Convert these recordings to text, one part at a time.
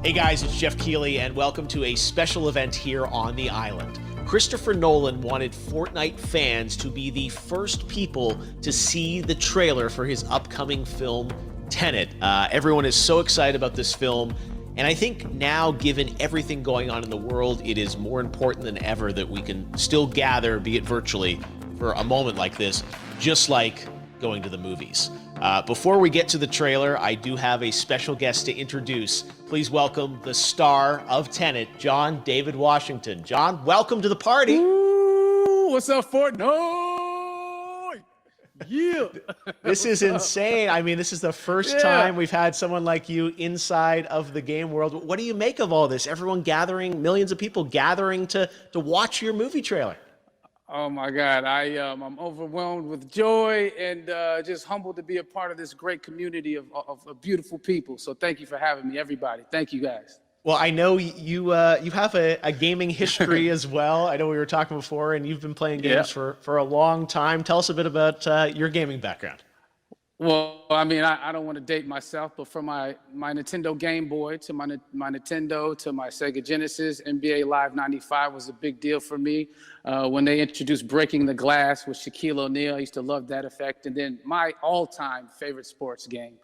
Hey guys, it's Jeff Keighley, and welcome to a special event here on the island. Christopher Nolan wanted Fortnite fans to be the first people to see the trailer for his upcoming film, Tenet. Everyone is so excited about this film, and I think now, given everything going on in the world, it is more important than ever that we can still gather, be it virtually, for a moment like this, just like going to the movies. Before we get to the trailer, I do have a special guest to introduce. Please welcome the star of Tenet, John David Washington. John, welcome to the party. Ooh, what's up, Fort? No! Yeah! This is insane. I mean, this is the first time we've had someone like you inside of the game world. What do you make of all this? Everyone gathering, millions of people gathering to watch your movie trailer. Oh my God, I'm overwhelmed with joy and just humbled to be a part of this great community of beautiful people. So thank you for having me, everybody. Thank you, guys. Well, I know you have a gaming history as well. I know we were talking before, and you've been playing games for a long time. Tell us a bit about your gaming background. Well, I mean, I don't want to date myself, but from my Nintendo Game Boy to my Nintendo to my Sega Genesis, NBA Live 95 was a big deal for me. When they introduced Breaking the Glass with Shaquille O'Neal, I used to love that effect. And then my all-time favorite sports game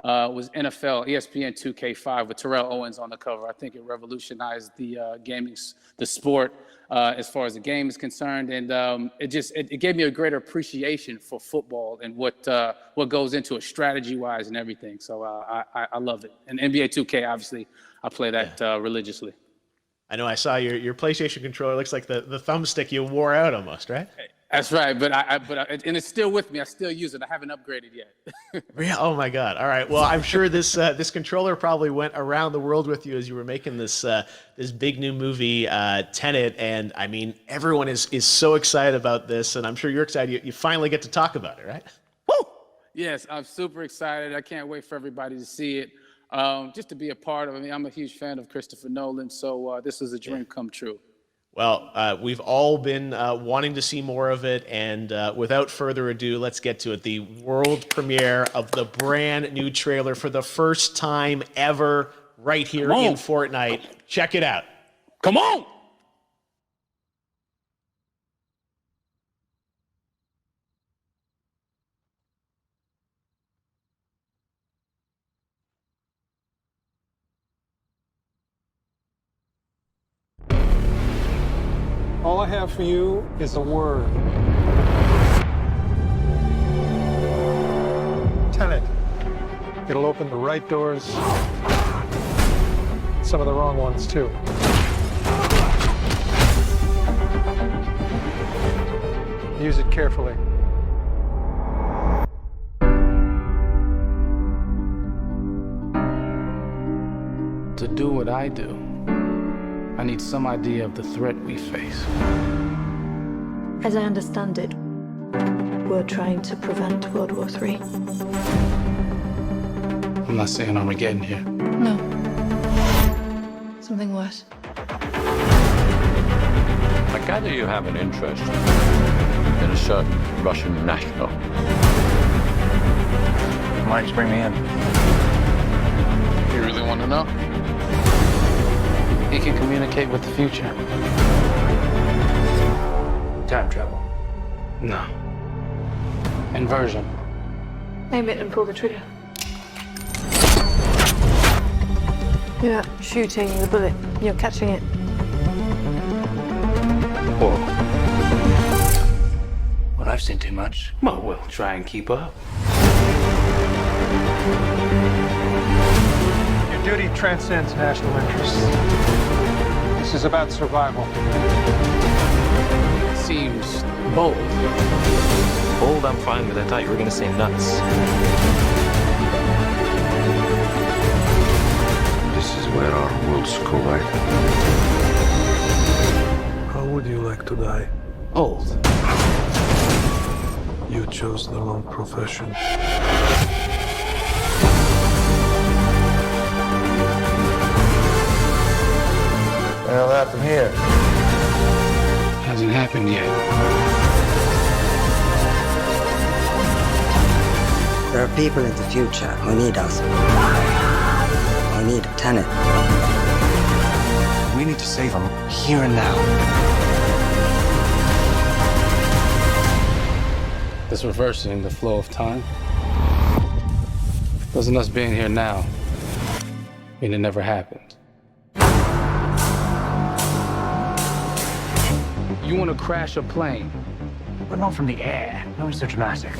was NFL ESPN 2K5 with Terrell Owens on the cover. I think it revolutionized the the sport as far as the game is concerned, and it gave me a greater appreciation for football and what goes into it strategy-wise and everything. So I love it. And NBA 2K, obviously, I play that religiously. I know I saw your PlayStation controller. Looks like the thumbstick you wore out almost, right? That's right, and it's still with me. I still use it. I haven't upgraded yet. Oh my God! All right. Well, I'm sure this controller probably went around the world with you as you were making this big new movie, Tenet. And I mean, everyone is so excited about this, and I'm sure you're excited. You finally get to talk about it, right? Woo! Yes, I'm super excited. I can't wait for everybody to see it. Just to be a part of it. I mean, I'm a huge fan of Christopher Nolan, so this is a dream come true. Well, we've all been wanting to see more of it, and without further ado, let's get to it. The world premiere of the brand new trailer for the first time ever right here in Fortnite. Check it out. Come on! All I have for you is a word. Tenet. It'll open the right doors, some of the wrong ones too. Use it carefully. To do what I do, I need some idea of the threat we face. As I understand it, we're trying to prevent World War III. I'm not saying Armageddon here. No. Something worse. I gather you have an interest in a certain Russian national. Why did you bring me in? You really want to know? He can communicate with the future. Time travel. No. Inversion. Aim it and pull the trigger. You're not shooting the bullet, you're catching it. Whoa. Well, I've seen too much. Well, we'll try and keep up. Your duty transcends national interests. This is about survival. Seems bold. Bold, I'm fine with. I thought you were going to say nuts. This is where our worlds collide. How would you like to die? Old. You chose the wrong profession. What happened here? Hasn't happened yet. There are people in the future who need us. Who need Tenet. We need to save him here and now. This reversing the flow of time. Doesn't us being here now mean it never happened? You want to crash a plane? But not from the air. No, it's so dramatic.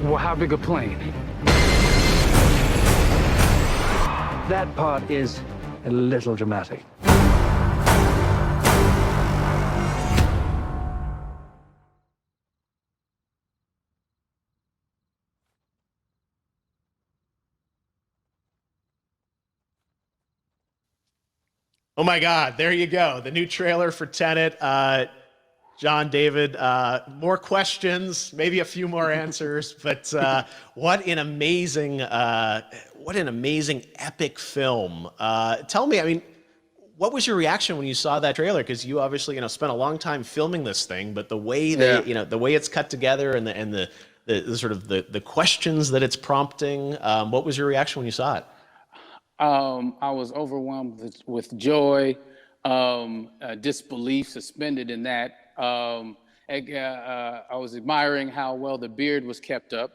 Well, how big a plane? That part is a little dramatic. Oh my God, there you go. The new trailer for Tenet. John, David, more questions, maybe a few more answers, but what an amazing epic film. Tell me, I mean, what was your reaction when you saw that trailer? Because you obviously, spent a long time filming this thing, but the way the way it's cut together and the sort of the questions that it's prompting, what was your reaction when you saw it? I was overwhelmed with joy, disbelief suspended in that. I was admiring how well the beard was kept up.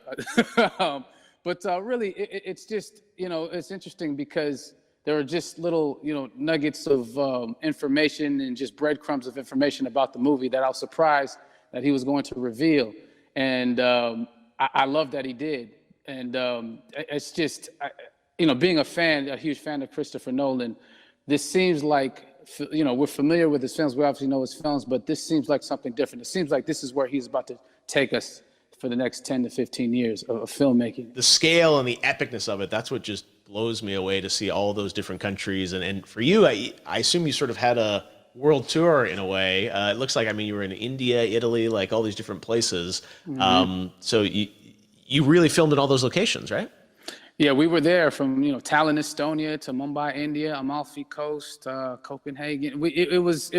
But really, it's just, it's interesting because there are just little, nuggets of information and just breadcrumbs of information about the movie that I was surprised that he was going to reveal. And I love that he did. And it's just, being a huge fan of Christopher Nolan, this seems like, we're familiar with his films. We obviously know his films, but this seems like something different. It seems like this is where he's about to take us for the next 10 to 15 years of filmmaking. The scale and the epicness of it, that's what just blows me away, to see all those different countries. And for you, I assume you sort of had a world tour in a way. It looks like, you were in India, Italy, like all these different places. Mm-hmm. So you really filmed in all those locations, right? Yeah, we were there from Tallinn, Estonia, to Mumbai, India, Amalfi Coast, Copenhagen. It was,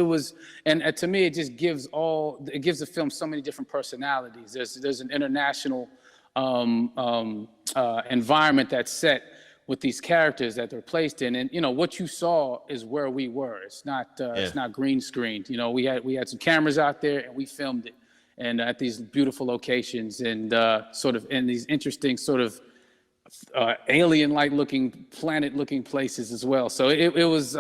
and to me, it just gives the film so many different personalities. There's an international environment that's set with these characters that they're placed in, and what you saw is where we were. It's not green screened. We had some cameras out there and we filmed it, and at these beautiful locations and sort of in these interesting sort of alien-like looking, planet-looking places as well. So it was,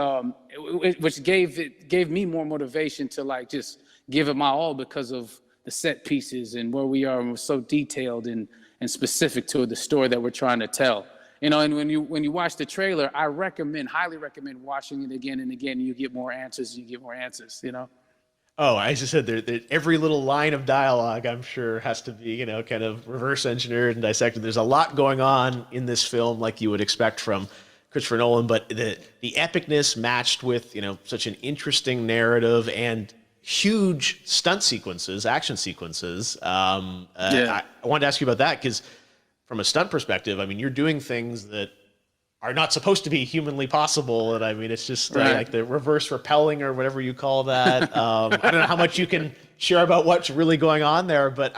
which gave me more motivation to just give it my all because of the set pieces and where we are, and we're so detailed and specific to the story that we're trying to tell. And when you watch the trailer, I highly recommend watching it again and again. You get more answers. Oh, I just said every little line of dialogue, I'm sure, has to be, kind of reverse engineered and dissected. There's a lot going on in this film, like you would expect from Christopher Nolan, but the epicness matched with, such an interesting narrative and huge stunt sequences, action sequences. I wanted to ask you about that because from a stunt perspective, you're doing things that are not supposed to be humanly possible. And it's just like the reverse rappelling or whatever you call that. I don't know how much you can share about what's really going on there, but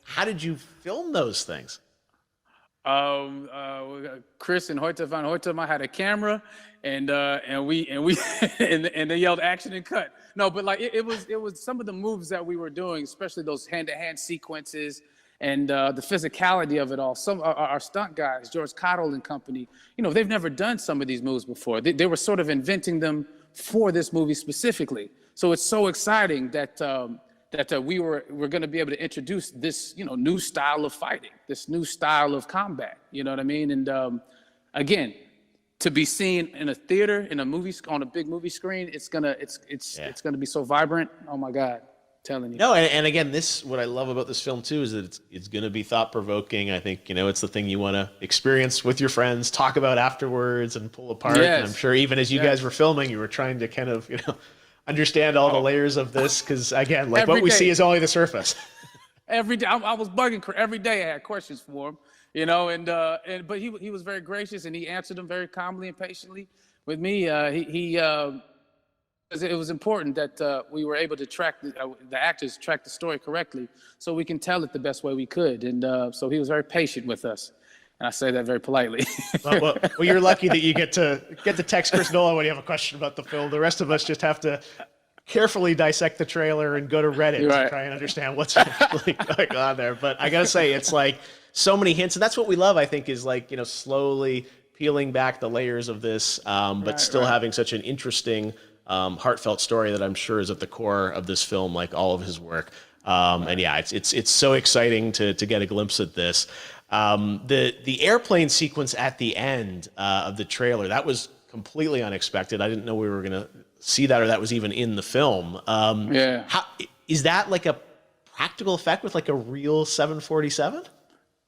how did you film those things? Chris and Hoyte van Hoytema had a camera and they yelled action and cut. No, but it was some of the moves that we were doing, especially those hand-to-hand sequences, and the physicality of it all. Some our stunt guys, George Cottle and company, they've never done some of these moves before. They were sort of inventing them for this movie specifically. So it's so exciting that we're going to be able to introduce this new style of fighting, this new style of combat. You know what I mean? And again, to be seen in a theater, in a movie, on a big movie screen, it's gonna be so vibrant. Oh my God. Telling you. No, and again, what I love about this film too is that it's going to be thought-provoking. I think it's the thing you want to experience with your friends, talk about afterwards, and pull apart. Yes. And I'm sure even as you guys were filming, you were trying to kind of understand all the layers of this, because again, like what we see is only the surface. Every day, I was bugging every day. I had questions for him, but he was very gracious and he answered them very calmly and patiently with me. It was important that we were able to track the actors track the story correctly, so we can tell it the best way we could. And so he was very patient with us. And I say that very politely. Well, you're lucky that you get to text Chris Nolan when you have a question about the film. The rest of us just have to carefully dissect the trailer and go to Reddit to try and understand what's actually going on there. But I gotta say, it's like so many hints, and that's what we love, I think, is like, slowly peeling back the layers of this, but still having such an interesting, heartfelt story that I'm sure is at the core of this film, like all of his work. And yeah, it's so exciting to get a glimpse at this. The airplane sequence at the end of the trailer, that was completely unexpected. I didn't know we were gonna see that, or that was even in the film. How is that, like a practical effect with like a real 747?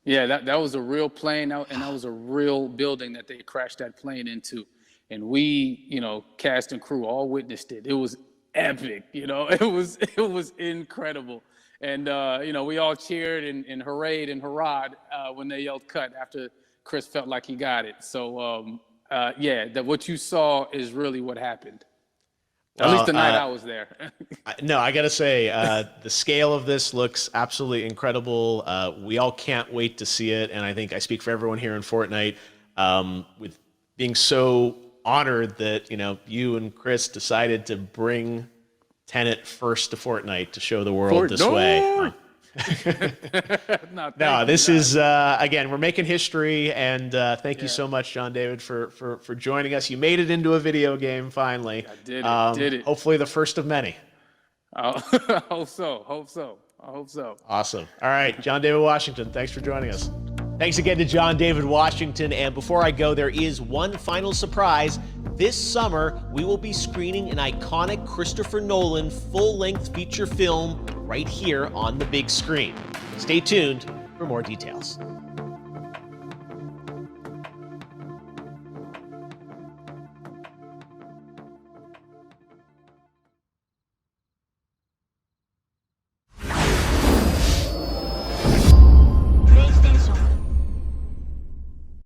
Yeah, that was a real plane, and that was a real building that they crashed that plane into. And we, cast and crew all witnessed it. It was epic, it was incredible. And, we all cheered and hurrayed and hurrahed when they yelled cut after Chris felt like he got it. So, what you saw is really what happened. At least the night I was there. No, I got to say, the scale of this looks absolutely incredible. We all can't wait to see it. And I think I speak for everyone here in Fortnite with being so honored that, you and Chris decided to bring Tenet first to Fortnite to show the world this way. No, this is, again, we're making history, and thank you so much, John David, for joining us. You made it into a video game, finally. I did it. Hopefully the first of many. I hope so. Awesome. All right, John David Washington, thanks for joining us. Thanks again to John David Washington, and before I go, there is one final surprise. This summer, we will be screening an iconic Christopher Nolan full-length feature film right here on the big screen. Stay tuned for more details.